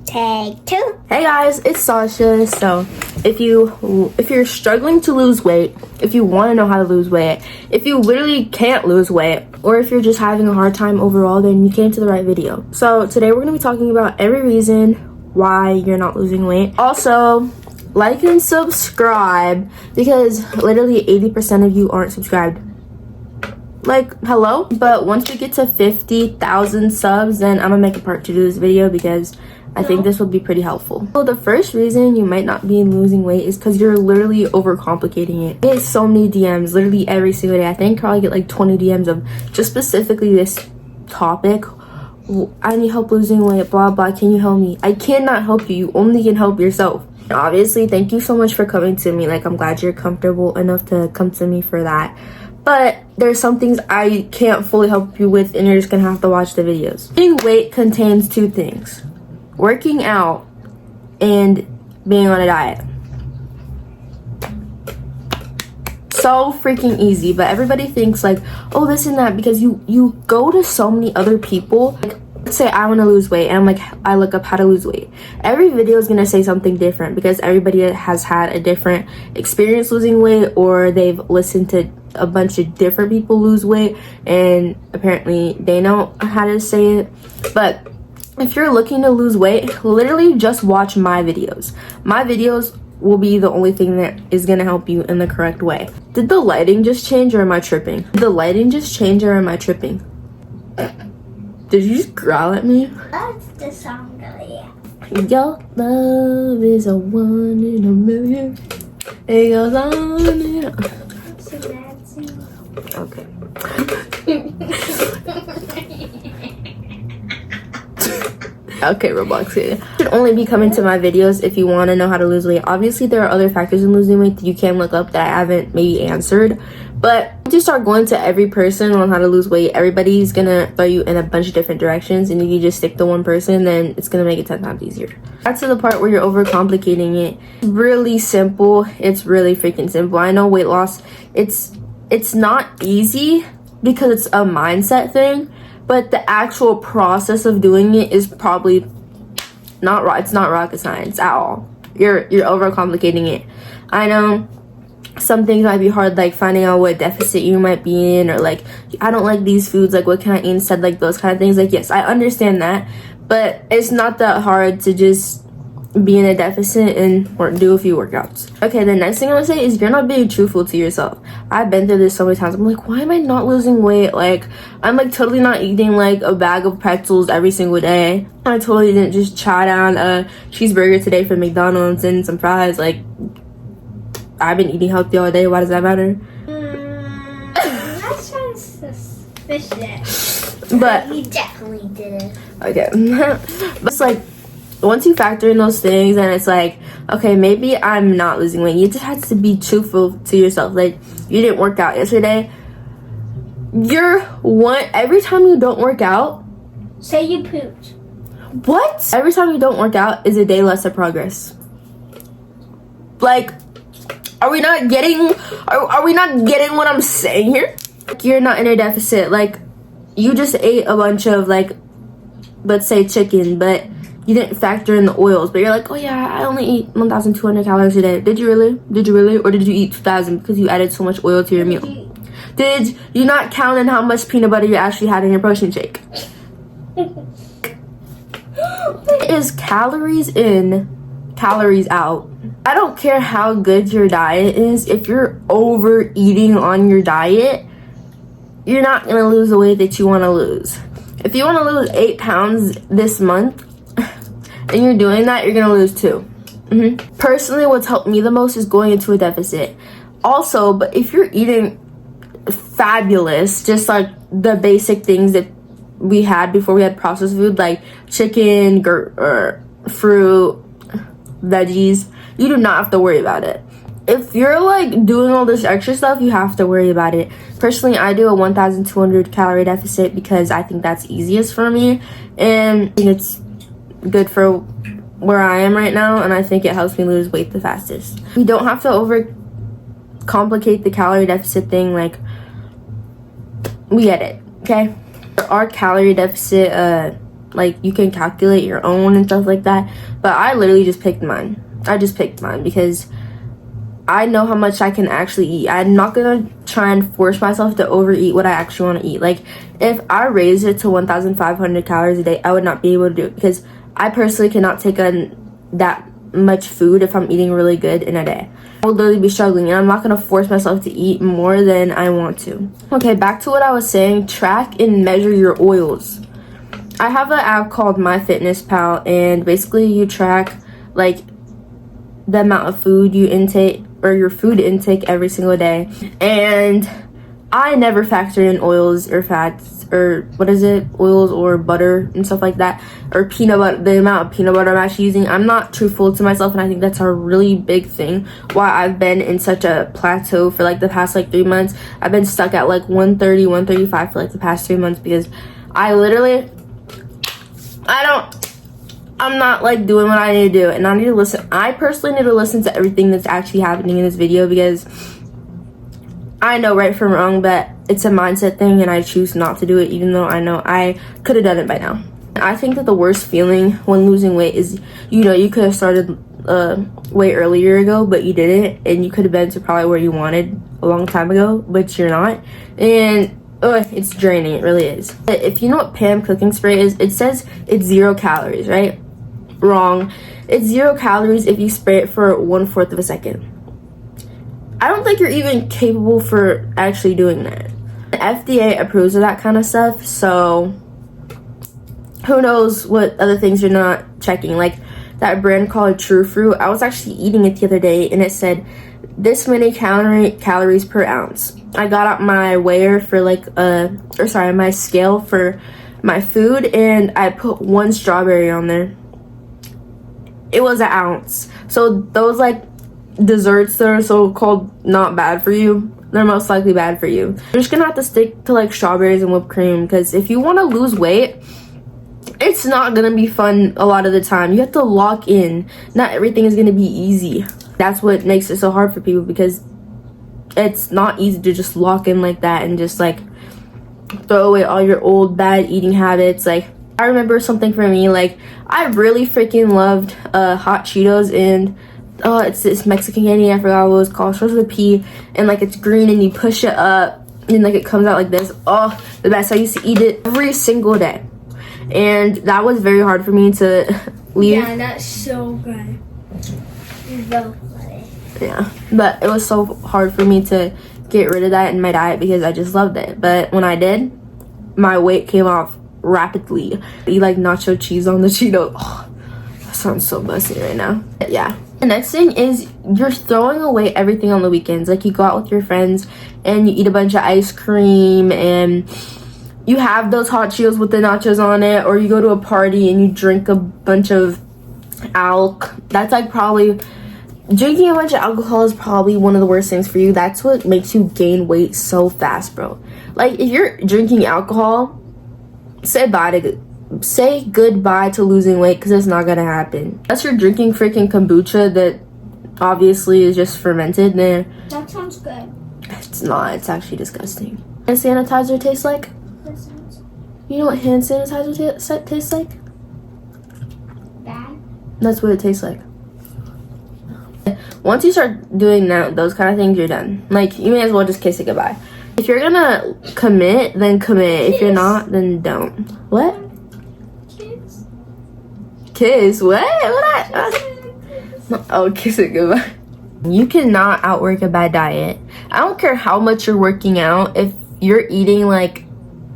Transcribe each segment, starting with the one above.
Take two. Hey guys, it's Sasha. So if you're struggling to lose weight, if you want to know how to lose weight, if you literally can't lose weight, or if you're just having a hard time overall, then you came to the right video. So today we're going to be talking about every reason why you're not losing weight. Also, like and subscribe, because literally 80% of you aren't subscribed. Like, hello? But once we get to 50,000 subs, then I'm gonna make a part 2 to this video, because I think this will be pretty helpful. So the first reason you might not be losing weight is because you're literally overcomplicating it. I get so many DMs literally every single day. I think I probably get like 20 DMs of just specifically this topic. I need help losing weight, blah blah, can you help me? I cannot help you. You only can help yourself. And obviously, thank you so much for coming to me. Like, I'm glad you're comfortable enough to come to me for that. But there's some things I can't fully help you with, and you're just gonna have to watch the videos. Losing weight contains 2 things: working out and being on a diet. So freaking easy, but everybody thinks like, oh, this and that, because you go to so many other people. Like, let's say I want to lose weight, and I'm like, I look up how to lose weight. Every video is gonna say something different, because everybody has had a different experience losing weight, or they've listened to a bunch of different people lose weight, and apparently they know how to say it. But if you're looking to lose weight, literally just watch my videos. My videos will be the only thing that is gonna help you in the correct way. Did the lighting just change, or am I tripping? Did the lighting just change, or am I tripping? Did you just growl at me? That's the song, yeah. Your love is a 1 in a million. It goes on and on. Okay. Okay, Roblox. You should only be coming to my videos if you want to know how to lose weight. Obviously, there are other factors in losing weight that you can look up that I haven't maybe answered. But once you start going to every person on how to lose weight, everybody's gonna throw you in a bunch of different directions, and if you just stick to one person, then it's gonna make it 10 times easier. That's to the part where you're overcomplicating it. It's really simple. It's really freaking simple. I know weight loss, it's not easy because it's a mindset thing, but the actual process of doing it is probably it's not rocket science at all. You're overcomplicating it. I know some things might be hard, like finding out what deficit you might be in, or like, I don't like these foods, like what can I eat instead, like those kind of things. Like, yes, I understand that, but it's not that hard to just be in a deficit and do a few workouts. Okay, the next thing I'm gonna say is you're not being truthful to yourself. I've been through this so many times. I'm like, why am I not losing weight? Like, I'm like totally not eating like a bag of pretzels every single day. I totally didn't just chow down a cheeseburger today from McDonald's and some fries. Like, I've been eating healthy all day. Why does that matter? That sounds suspicious. But you definitely did it. Okay. But it's like, once you factor in those things, and it's like, okay, maybe I'm not losing weight. You just have to be truthful to yourself. Like, you didn't work out yesterday. Every time you don't work out, say you pooped. What? Every time you don't work out is a day less of progress. Like, are we not getting what I'm saying here? Like, you're not in a deficit. Like, you just ate a bunch of, like, let's say chicken, but you didn't factor in the oils. But you're like, oh yeah, I only eat 1,200 calories a day. Did you really? Or did you eat 2,000 because you added so much oil to your meal? Did you not count in how much peanut butter you actually had in your protein shake? It is calories in, calories out. I don't care how good your diet is. If you're overeating on your diet, you're not going to lose the weight that you want to lose. If you want to lose 8 pounds this month, and you're doing that, you're gonna lose 2. Personally, what's helped me the most is going into a deficit. Also, but if you're eating fabulous, just like the basic things that we had before we had processed food, like chicken, fruit, veggies, you do not have to worry about it. If you're like doing all this extra stuff, you have to worry about it. Personally, I do a 1,200 calorie deficit because I think that's easiest for me, and it's good for where I am right now, and I think it helps me lose weight the fastest. You don't have to overcomplicate the calorie deficit thing. Like, we get it, okay? Our calorie deficit like you can calculate your own and stuff like that, but I literally just picked mine. I just picked mine because I know how much I can actually eat. I'm not gonna try and force myself to overeat what I actually want to eat. Like, if I raised it to 1,500 calories a day, I would not be able to do it because I personally cannot take on that much food if I'm eating really good in a day. I would literally be struggling, and I'm not gonna force myself to eat more than I want to. Okay, back to what I was saying. Track and measure your oils. I have an app called MyFitnessPal, and basically you track like the amount of food you intake or your food intake every single day. And I never factor in oils or fats or oils or butter and stuff like that, or peanut butter, the amount of peanut butter I'm actually using. I'm not truthful to myself, and I think that's a really big thing why I've been in such a plateau for like the past like 3 months. I've been stuck at like 130, 135 for like the past 3 months because I'm not like doing what I need to do, and I need to listen. I personally need to listen to everything that's actually happening in this video because I know right from wrong, but it's a mindset thing, and I choose not to do it even though I know I could have done it by now. I think that the worst feeling when losing weight is, you know, you could have started way earlier ago, but you didn't, and you could have been to probably where you wanted a long time ago, but you're not, and it's draining. It really is. If you know what Pam cooking spray is, it says it's 0 calories, right? Wrong. It's 0 calories if you spray it for 1/4 of a second. I don't think you're even capable for actually doing that. The FDA approves of that kind of stuff, so who knows what other things you're not checking. Like that brand called Truthful, I was actually eating it the other day, and it said this many calories per ounce. I got out my weigher for my scale for my food, and I put 1 strawberry on there. It was 1 ounce. So those like desserts that are so called not bad for you, they're most likely bad for you. You're just gonna have to stick to like strawberries and whipped cream, because if you want to lose weight, it's not gonna be fun a lot of the time. You have to lock in. Not everything is gonna be easy. That's what makes it so hard for people, because it's not easy to just lock in like that and just like throw away all your old bad eating habits. Like, I remember something for me, like I really freaking loved hot Cheetos, and it's this Mexican candy, I forgot what it was called. It starts with a P, and like it's green, and you push it up and like it comes out like this. Oh, the best. I used to eat it every single day, and that was very hard for me to leave. Yeah, that's so good. It's so funny. Yeah, but it was so hard for me to get rid of that in my diet because I just loved it. But when I did, my weight came off rapidly. Eat like nacho cheese on the Cheetos. Oh, that sounds so messy right now. But yeah. The next thing is you're throwing away everything on the weekends. Like, you go out with your friends and you eat a bunch of ice cream, and you have those hot Cheetos with the nachos on it, or you go to a party and you drink a bunch of alk. That's like probably drinking a bunch of alcohol is probably one of the worst things for you. That's what makes you gain weight so fast, bro. Like, if you're drinking alcohol, say goodbye to losing weight, because it's not gonna happen. Unless you're drinking freaking kombucha that obviously is just fermented, then That sounds good. it's not. It's actually disgusting. Hand sanitizer tastes like? That sounds You know what hand sanitizer tastes like? bad. That's what it tastes like. Once you start doing those kind of things, you're done. Like, you may as well just kiss it goodbye. If you're gonna commit, then commit. If you're not, then don't. What? Kiss? What? Oh, kiss it goodbye. You cannot outwork a bad diet. I don't care how much you're working out. If you're eating like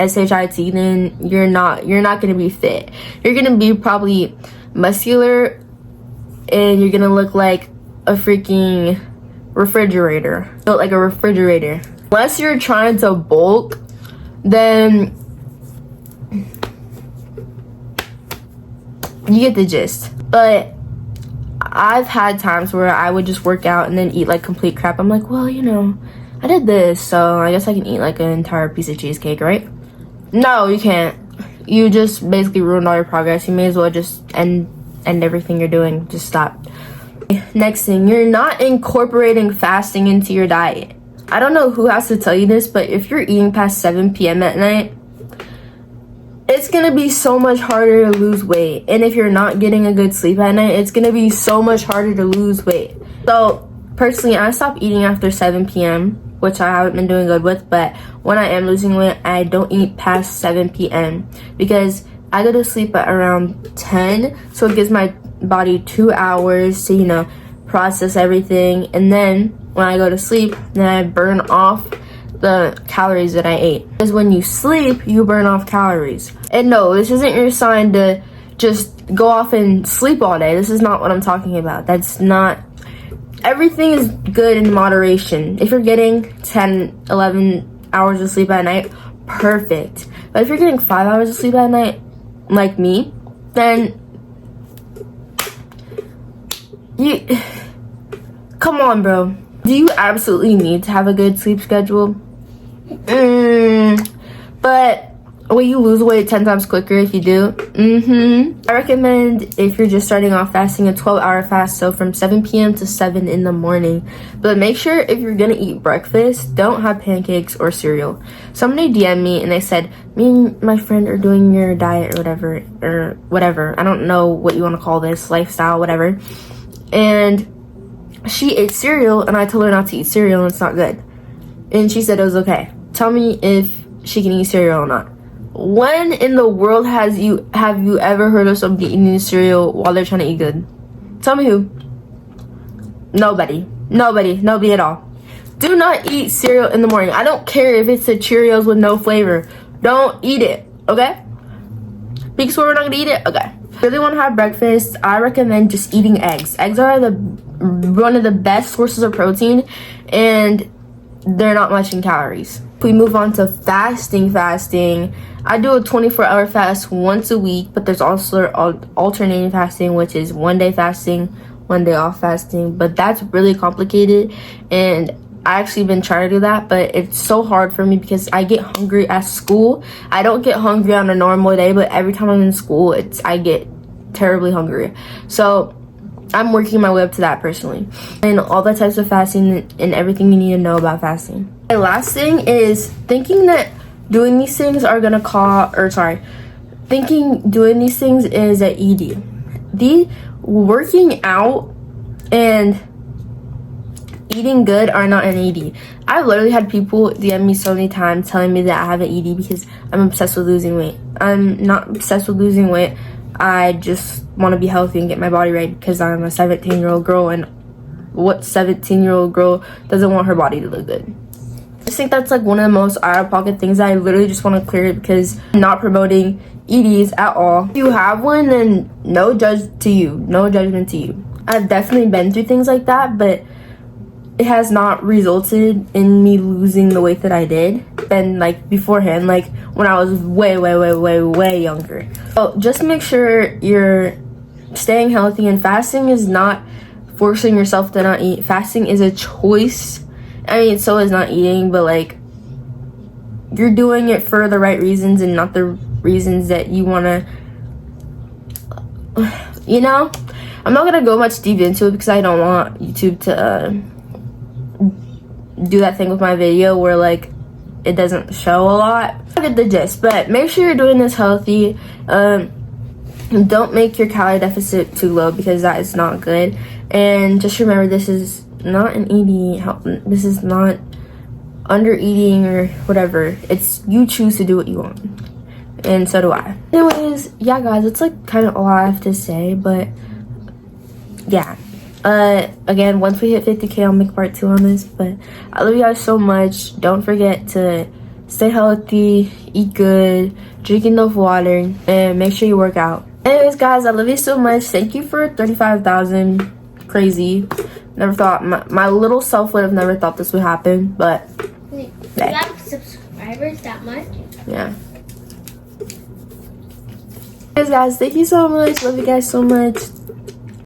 SHIT, then you're not gonna be fit. You're gonna be probably muscular, and you're gonna look like a freaking refrigerator. Built like a refrigerator. Unless you're trying to bulk, then you get the gist. But I've had times where I would just work out and then eat like complete crap. I'm like, well, you know, I did this, so I guess I can eat like an entire piece of cheesecake, right? No, you can't. You just basically ruined all your progress. You may as well just end everything you're doing. Just stop. Next thing, you're not incorporating fasting into your diet. I don't know who has to tell you this, but if you're eating past 7 p.m. at night, it's gonna be so much harder to lose weight. And if you're not getting a good sleep at night, it's gonna be so much harder to lose weight. So personally, I stopped eating after 7 p.m., which I haven't been doing good with, but when I am losing weight, I don't eat past 7 p.m. because I go to sleep at around 10, so it gives my body 2 hours to, you know, process everything. And then when I go to sleep, then I burn off the calories that I ate. Because when you sleep, you burn off calories. And no, this isn't your sign to just go off and sleep all day. This is not what I'm talking about. That's not... Everything is good in moderation. If you're getting 10, 11 hours of sleep at night, perfect. But if you're getting 5 hours of sleep at night, like me, then you... Come on, bro. Do you absolutely need to have a good sleep schedule? But will you lose weight 10 times quicker if you do? I recommend, if you're just starting off fasting, a 12-hour fast, so from 7 p.m. to 7 in the morning. But make sure if you're gonna eat breakfast, don't have pancakes or cereal. Somebody DM'd me and they said, me and my friend are doing your diet or whatever. I don't know what you want to call this, lifestyle, whatever. And she ate cereal and I told her not to eat cereal and it's not good. And she said it was okay. Tell me if she can eat cereal or not. When in the world have you ever heard of somebody eating cereal while they're trying to eat good? Tell me who. Nobody at all. Do not eat cereal in the morning. I don't care if it's the Cheerios with no flavor. Don't eat it, okay? Because we're not gonna eat it? Okay. If you really want to have breakfast, I recommend just eating eggs. Eggs are one of the best sources of protein, and they're not much in calories. If we move on to fasting, I do a 24-hour fast once a week, but there's also alternating fasting, which is 1 day fasting, 1 day off fasting, but that's really complicated, and I actually been trying to do that, but it's so hard for me because I get hungry at school. I don't get hungry on a normal day, but every time I'm in school, I get terribly hungry. So I'm working my way up to that personally, and all the types of fasting and everything you need to know about fasting. The last thing is thinking that doing these things are gonna doing these things is an ED. Working out and eating good are not an ED. I've literally had people DM me so many times telling me that I have an ED because I'm obsessed with losing weight. I'm not obsessed with losing weight. I just want to be healthy and get my body right because I'm a 17-year-old girl, and what 17-year-old girl doesn't want her body to look good? I just think that's like one of the most out-of-pocket things that I literally just want to clear it because I'm not promoting EDs at all. If you have one, then no judgment to you. I've definitely been through things like that, but it has not resulted in me losing the weight that I did than like beforehand, like when I was way younger. So just make sure you're staying healthy, and fasting is not forcing yourself to not eat. Fasting is a choice. I mean, so is not eating, but like you're doing it for the right reasons and not the reasons that you want to, you know. I'm not gonna go much deep into it because I don't want YouTube to do that thing with my video where like it doesn't show a lot. I get the gist, but make sure you're doing this healthy. Don't make your calorie deficit too low because that is not good. And just remember, this is not an ED. This is not under eating or whatever. It's you choose to do what you want, and so do I. Anyways, yeah guys, it's like kind of all I have to say, but yeah. Again, once we hit 50K, I'll make part 2 on this, but I love you guys so much. Don't forget to stay healthy, eat good, drink enough water, and make sure you work out. Anyways guys, I love you so much. Thank you for 35,000. Crazy. Never thought, my little self would have never thought this would happen, but wait, you have subscribers that much? Yeah. Anyways guys, thank you so much. Love you guys so much.